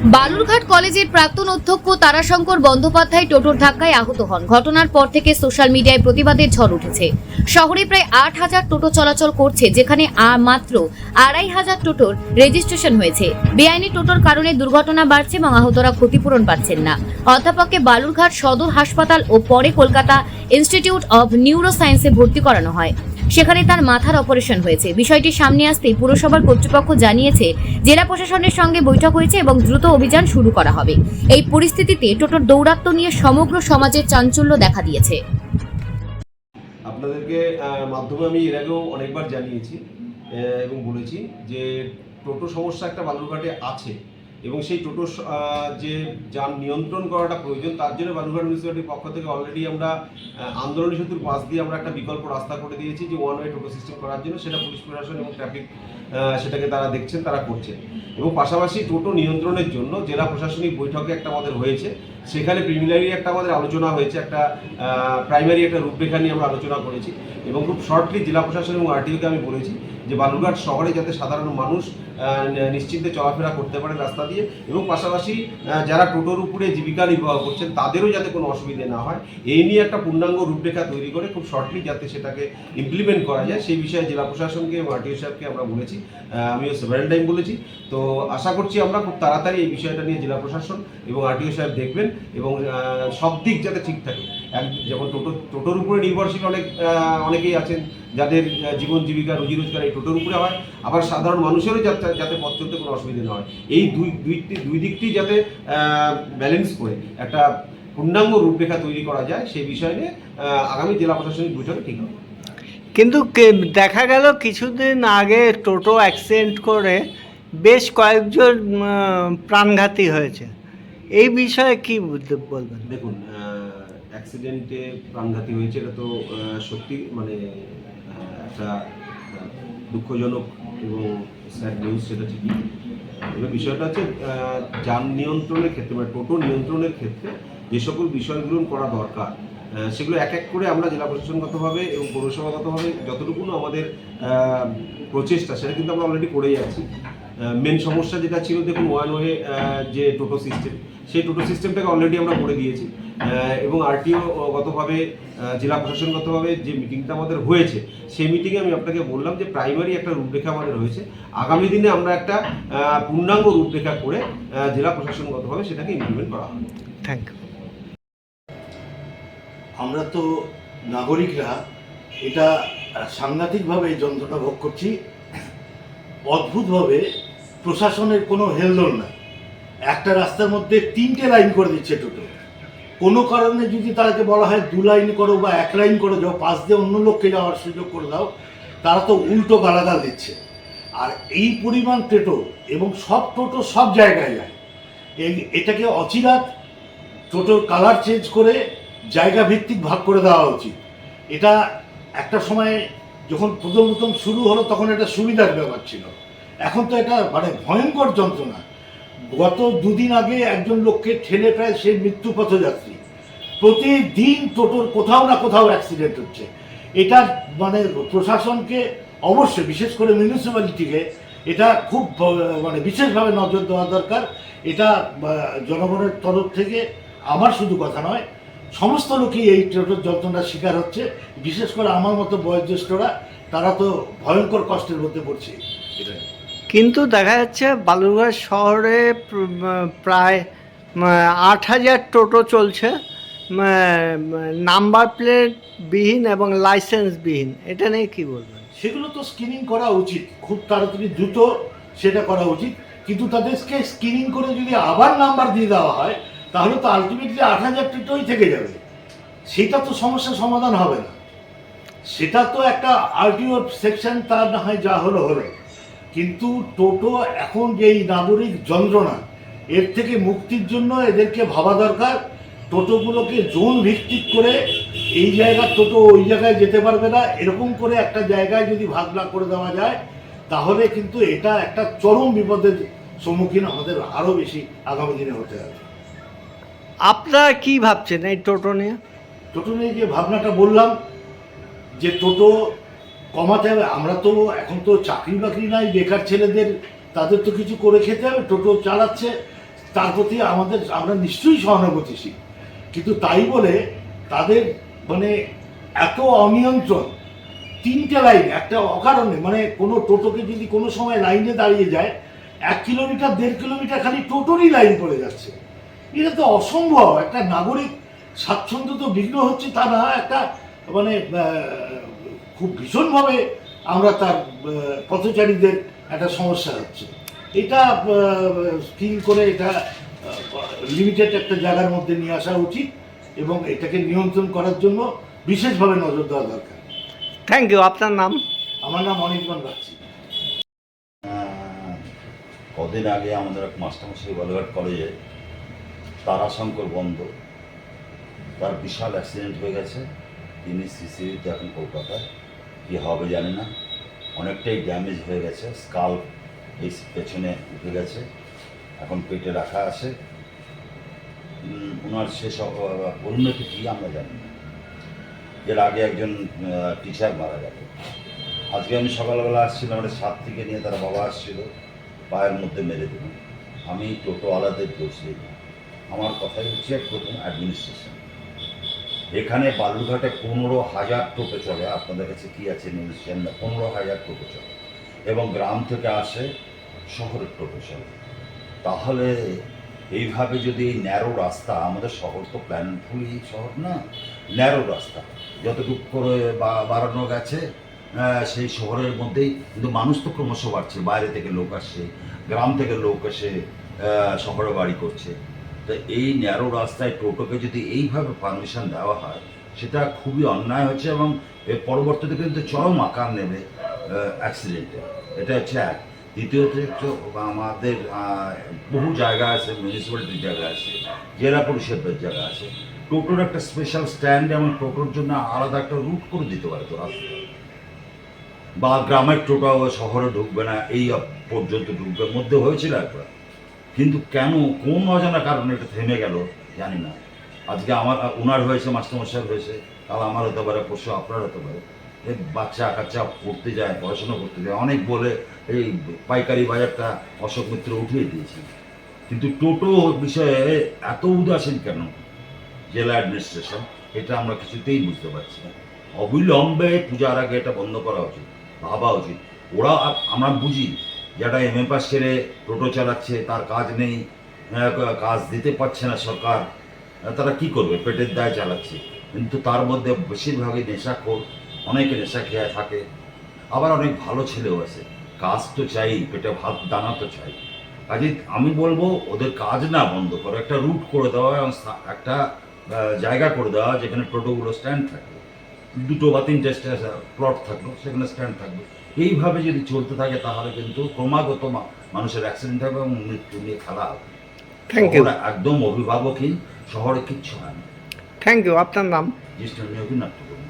বালুরঘাট কলেজের প্রাক্তন অধ্যক্ষ তারাশঙ্কর বন্দ্যোপাধ্যায় টোটোর ধাক্কায় আহত হন। ঘটনার পর থেকে সোশ্যাল মিডিয়ায় প্রতিবাদের ঝড় উঠেছে। শহরে প্রায় 8,000 টোটো চলাচল করছে, যেখানে মাত্র 2,500 টোটোর রেজিস্ট্রেশন হয়েছে। বেআইনি টোটোর কারণে দুর্ঘটনা বাড়ছে এবং আহতরা ক্ষতিপূরণ পাচ্ছেন না। অধ্যাপককে বালুরঘাট সদর হাসপাতাল ও পরে কলকাতা ইনস্টিটিউট অব নিউরো সায়েন্সে ভর্তি করানো হয়। সেখানে তার মাথার অপারেশন হয়েছে। বিষয়টি সামনে আসতেই পুরসভার কর্তৃপক্ষ জানিয়েছে জেলা প্রশাসনের সঙ্গে বৈঠক হয়েছে এবং দ্রুত অভিযান শুরু করা হবে। এই পরিস্থিতিতে টোটোর দৌরাত্ম্য নিয়ে সমগ্র সমাজে চাঞ্চল্য দেখা দিয়েছে। আপনাদেরকে মাধ্যমে আমি এর আগেও অনেকবার জানিয়েছি এবং বলেছি যে টোটো সমস্যা একটা বালুরঘাটে আছে এবং সেই টোটো যে যান নিয়ন্ত্রণ করাটা প্রয়োজন, তার জন্য বালুরঘাট মিউনিসিপ্যালিটির পক্ষ থেকে অলরেডি আমরা আন্দোলনী সেতুর পাশ দিয়ে আমরা একটা বিকল্প রাস্তা করে দিয়েছি যে ওয়ান ওয়ে টোটো সিস্টেম করার জন্য। সেটা পুলিশ প্রশাসন এবং ট্রাফিক সেটাকে তারা দেখছেন, তারা করছেন। এবং পাশাপাশি টোটো নিয়ন্ত্রণের জন্য জেলা প্রশাসনিক বৈঠকে একটা আমাদের হয়েছে, সেখানে প্রিলিমিনারি একটা আমাদের আলোচনা হয়েছে, একটা প্রাইমারি একটা রূপরেখা নিয়ে আমরা আলোচনা করেছি এবং খুব শর্টলি জেলা প্রশাসন এবং আরটিওকে আমি বলেছি যে বালুরঘাট শহরে যাতে সাধারণ মানুষ নিশ্চিন্তে চলাফেরা করতে পারে রাস্তা দিয়ে, এবং পাশাপাশি যারা টোটোর উপরে জীবিকা নির্বাহ করছেন তাদেরও যাতে কোনো অসুবিধে না হয়, এই নিয়ে একটা পূর্ণাঙ্গ রূপরেখা তৈরি করে খুব শর্টলি যাতে সেটাকে ইমপ্লিমেন্ট করা যায় সেই বিষয়ে জেলা প্রশাসনকে এবং আরটিও সাহেবকে আমরা বলেছি। আমিও সেভারেল টাইম বলেছি। তো আশা করছি আমরা খুব তাড়াতাড়ি এই বিষয়টা নিয়ে জেলা প্রশাসন এবং আরটিও সাহেব দেখবেন এবং সব দিক যাতে ঠিক থাকে। যেমন টোটোর উপরে নির্ভরশীল অনেকেই আছেন যাদের জীবন জীবিকা রুজি রোজগার এই টোটোর উপরে হয়, আবার সাধারণ মানুষেরও যাতে পথ চলতে কোনো অসুবিধা না হয়, এই দুই দিকটি যাতে ব্যালেন্স করে একটা পূর্ণাঙ্গ রূপরেখা তৈরি করা যায় সেই বিষয় নিয়ে আগামী জেলা প্রশাসনিক বৈঠকে ঠিক হবে। কিন্তু দেখা গেল কিছুদিন আগে টোটো অ্যাক্সিডেন্ট করে বেশ কয়েকজন প্রাণঘাতী হয়েছে, এই বিষয়ে কি বলবেন? দেখুন, অ্যাক্সিডেন্টে প্রাণঘাতী হয়েছে এটা তো সত্যি মানে একটা দুঃখজনক এবং স্যাড নিউজ, সেটা ঠিকই। এবার বিষয়টা হচ্ছে যান নিয়ন্ত্রণের ক্ষেত্রে মানে টোটো নিয়ন্ত্রণের ক্ষেত্রে যে সকল বিষয়গুলো করা দরকার সেগুলো এক এক করে আমরা জেলা প্রশাসনগতভাবে এবং পৌরসভাগতভাবে যতটুকু আমাদের প্রচেষ্টা সেটা কিন্তু আমরা অলরেডি করেই যাচ্ছি। মেন সমস্যা যেটা ছিল, দেখুন ওয়ান ওয়ে যে টোটো সিস্টেম, সেই টোটো সিস্টেমটাকে অলরেডি আমরা করে দিয়েছি এবং আরটিও গতভাবে জেলা প্রশাসনগতভাবে যে মিটিংটা আমাদের হয়েছে সেই মিটিংয়ে আমি আপনাকে বললাম যে প্রাইমারি একটা রূপরেখা আমাদের হয়েছে। আগামী দিনে আমরা একটা পূর্ণাঙ্গ রূপরেখা করে জেলা প্রশাসনগতভাবে সেটাকে ইমপ্লিমেন্ট করা হবে। Thank you. আমরা তো নাগরিকরা এটা সাংঘাতিকভাবে এই যন্ত্রণা ভোগ করছি। অদ্ভুতভাবে প্রশাসনের কোনো হেলদোল নাই। একটা রাস্তার মধ্যে 3টে লাইন করে দিচ্ছে টোটো। কোনো কারণে যদি তাদেরকে বলা হয় 2 লাইন করো বা 1 লাইন করে দাও, পাশ দিয়ে অন্য লোককে যাওয়ার সুযোগ করে দাও, তারা তো উল্টো গালাগাল দিচ্ছে। আর এই পরিমাণ টোটো এবং সব টোটো সব জায়গায় যায়, এটাকে অচিরাত টোটোর কালার চেঞ্জ করে জায়গা ভিত্তিক ভাগ করে দেওয়া উচিত। এটা একটা সময় যখন প্রথম শুরু হলো তখন এটা সুবিধার ব্যাপার ছিল, এখন তো এটা মানে ভয়ঙ্কর যন্ত্রণা। গত 2 দিন আগে একজন লোককে ঠেলে প্রায় সে মৃত্যু পথযাত্রী। প্রতিদিন টোটোর কোথাও না কোথাও অ্যাক্সিডেন্ট হচ্ছে। এটা মানে প্রশাসনকে অবশ্যই, বিশেষ করে মিউনিসিপ্যালিটিকে এটা খুব মানে বিশেষভাবে নজর দেওয়া দরকার। এটা জনগণের তরফ থেকে আমার শুধু কথা নয়, সমস্ত লোকই এই টোটোর যন্ত্রণার শিকার হচ্ছে। বিশেষ করে আমার মতো বয়োজ্যেষ্ঠরা, তারা তো ভয়ঙ্কর কষ্টের মধ্যে পড়ছে। কিন্তু দেখা যাচ্ছে বালুরঘাট শহরে প্রায় 8,000 টোটো চলছে, নাম্বার প্লেট বিহীন এবং লাইসেন্স বিহীন, এটা নিয়ে কি বলবেন? সেগুলো তো স্ক্রিনিং করা উচিত, খুব তাড়াতাড়ি দ্রুত সেটা করা উচিত। কিন্তু তাদেরকে স্ক্রিনিং করে যদি আবার নাম্বার দিয়ে দেওয়া হয় তাহলে তো আলটিমেটলি 8,000 টোটোই থেকে যাবে। সেটা তো সমস্যার সমাধান হবে না। সেটা তো একটা আরটিও সেকশন, তার না হয় যা হলো হলো। কিন্তু টোটো এখন যে এই নাগরিক যন্ত্রণা, এর থেকে মুক্তির জন্য এদেরকে ভাবা দরকার। টোটোগুলোকে জোন ভিত্তিক করে এই জায়গার টোটো ওই জায়গায় যেতে পারবে না, এরকম করে একটা জায়গায় যদি ভাগ না করে দেওয়া যায় তাহলে কিন্তু এটা একটা চরম বিপদের সম্মুখীন আমাদের আরও বেশি আগামী দিনে হতে হবে। আপনারা কি ভাবছেন এই টোটো নিয়ে? টোটো নিয়ে যে ভাবনাটা বললাম যে টোটো কমাতে হবে, আমরা তো এখন তো চাকরি বাকরি নাই, বেকার ছেলেদের তাদের তো কিছু করে খেতে হবে। টোটো চালাচ্ছে, তার প্রতি আমরা নিশ্চয়ই সহানুভূতিশীল, কিন্তু তাই বলে তাদের মানে এত অনিয়ন্ত্রণ, 3টে লাইন একটা অকারণে, মানে কোনো টোটোকে যদি কোনো সময় লাইনে দাঁড়িয়ে যায় 1 কিলোমিটার 1.5 কিলোমিটার খালি টোটোরই লাইন পড়ে যাচ্ছে। এটা তো অসম্ভব। একটা নাগরিক স্বাচ্ছন্দ্য তো বিঘ্ন হচ্ছে তা না, একটা মানে খুব ভীষণভাবে আমরা তার পথচারীদের একটা সমস্যা হচ্ছে। এটা ফিল করে এটা লিমিটেড একটা জায়গার মধ্যে নিয়ে আসা উচিত এবং এটাকে নিয়ন্ত্রণ করার জন্য বিশেষভাবে নজর দেওয়া দরকার। Thank you. আপনার নাম? আমার নাম অনির্বাণ বাগচি। কদিন আগে আমাদের এক মাস্টারমশাই বালুরঘাট কলেজে তারাশঙ্কর বন্ধ, তার বিশাল অ্যাক্সিডেন্ট হয়ে গেছে। তিনি সিসিউতে এখন কলকাতায়, কী হবে জানি না, অনেকটাই ড্যামেজ হয়ে গেছে, স্কাল এই পেছনে উঠে গেছে, এখন পেটে রাখা আছে। ওনার শেষ পরিণতি কী আমরা জানি না। এর আগে একজন টিচার মারা গেল। আজকে আমি সকালবেলা আসছিলাম, একটা ছাত্রীকে নিয়ে, তার বাবা আসছিল, পায়ের মধ্যে মেরে দিল। আমি টোটোওয়ালাদের দোষ দিই না, আমার কথাই হচ্ছে প্রথম অ্যাডমিনিস্ট্রেশন। এখানে বালুরঘাটে 15,000 টোটো চলে, আপনাদের কাছে কী আছে নিউজ জানি না, 15,000 টোটো চলে এবং গ্রাম থেকে আসে, শহরের টোটো চলে। তাহলে এইভাবে যদি এই ন্যারো রাস্তা, আমাদের শহর তো প্ল্যানফুলি শহর না, ন্যারো রাস্তা যতটুকু করে বাড়ানো গেছে সেই শহরের মধ্যেই, কিন্তু মানুষ তো ক্রমশ বাড়ছে, বাইরে থেকে লোক আসছে, গ্রাম থেকে লোক এসে শহরে বাড়ি করছে। তো এই ন্যারো রাস্তায় টোটোকে যদি এইভাবে পারমিশন দেওয়া হয়, সেটা খুবই অন্যায় হচ্ছে এবং এর পরবর্তীতে কিন্তু চরম আকার নেবে অ্যাক্সিডেন্টে। এটা হচ্ছে এক। দ্বিতীয়ত হচ্ছে আমাদের বহু জায়গা আছে, মিউনিসিপ্যালিটির জায়গা আছে, জেলা পরিষদের জায়গা আছে, টোটোর একটা স্পেশাল স্ট্যান্ড এবং টোটোর জন্য আলাদা একটা রুট করে দিতে পারে তো রাস্তা, বা গ্রামের টোটো শহরে ঢুকবে না, এই পর্যন্ত ঢুকবে, মধ্যে হয়েছিল একবার, কিন্তু কেন কোন অজানা কারণে এটা থেমে গেল জানি না। আজকে ওনার হয়েছে, মাস্টারমশাই হয়েছে, কাল আমার হতে পারে, পরশু আপনার হতে পারে। এই বাচ্চা কাচ্চা পড়তে যায়, পড়াশোনা করতে যায়, অনেক বলে এই পাইকারি বাজারটা অশোক মিত্র উঠিয়ে দিয়েছি, কিন্তু টোটো বিষয়ে এত উদাসীন কেন জেলা অ্যাডমিনিস্ট্রেশন, এটা আমরা কিছুতেই বুঝতে পারছি না। অবিলম্বে পূজার আগে এটা বন্ধ করা উচিত, ভাবা উচিত। ওরা, আমরা বুঝি যারা MA পাস ছেড়ে টোটো চালাচ্ছে, তার কাজ নেই, কাজ দিতে পারছে না সরকার, তারা কি করবে, পেটের দায় চালাচ্ছে, কিন্তু তার মধ্যে বেশিরভাগই নেশাখোর, অনেকে নেশা খেয়ে থাকে, আবার অনেক ভালো ছেলেও আছে। কাজ তো চাই, পেটে ভাত দানা তো চাই। কাজে আমি বলবো ওদের কাজ না বন্ধ করে একটা রুট করে দেওয়া এবং একটা জায়গা করে দেওয়া যেখানে টোটোগুলো স্ট্যান্ড থাকবে, 2 বা 3টে প্লট থাকলো, সেখানে স্ট্যান্ড থাকবে। এইভাবে যদি চলতে থাকে তাহলে কিন্তু ক্রমাগত মানুষের অ্যাক্সিডেন্ট হবে এবং মৃত্যু নিয়ে খেলা হবে। Thank you. একদম অভিভাবকহীন, শহরে কিচ্ছু হয় না। Thank you. আপনার নাম? জ্যেষ্ঠ অভিনাত্য করুন।